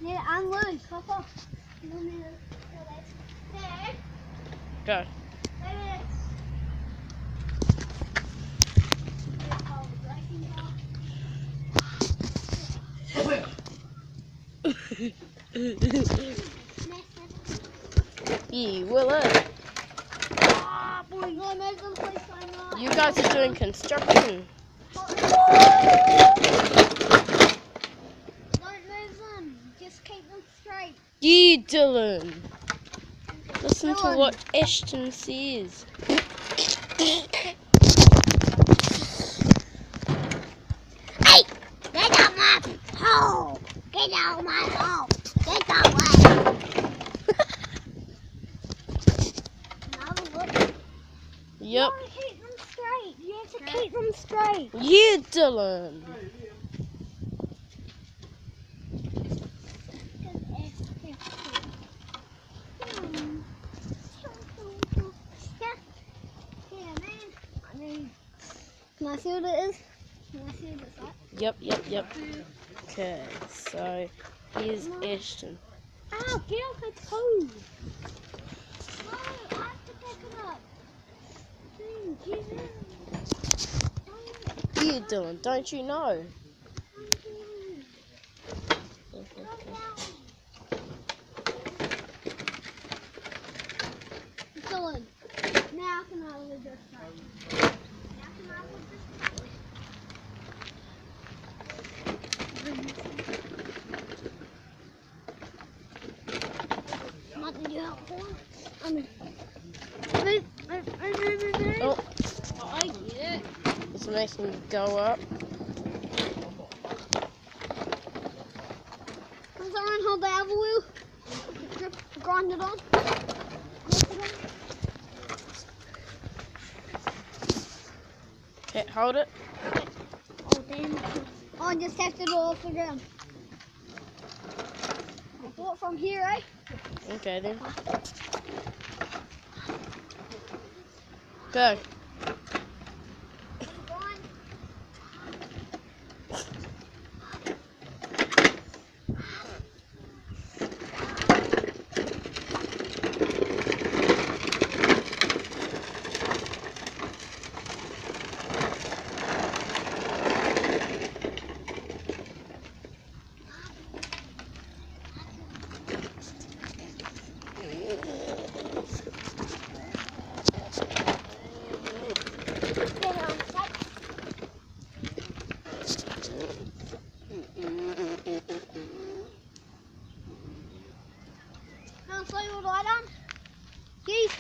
Yeah, I'm loose. Hop off. Go. You will it. You guys are doing construction. Don't move them. Just keep them straight. You, Dylan. Listen to Dylan. what Ashton says. Hey, get out my hole. Get out my hole. Get away. Yep. You keep them straight. You have to keep them straight. You, Dylan. Can I see what it is? Can I see what it's like? Yep. Okay, so here's Ashton. Ow, get off my toes. No, I have to pick it up. You, Dylan, don't you know? Dylan, now can I leave this side? Now can I leave this side? Nothing you help for? Oh, I get it. it's making me go up. Can someone hold the apple wheel? Grind it on. Okay, hold it. Oh, damn. Oh, I just have to do it off the ground. I'll pull it from here, eh? Okay then. Go. Can I slow your light on? Keith!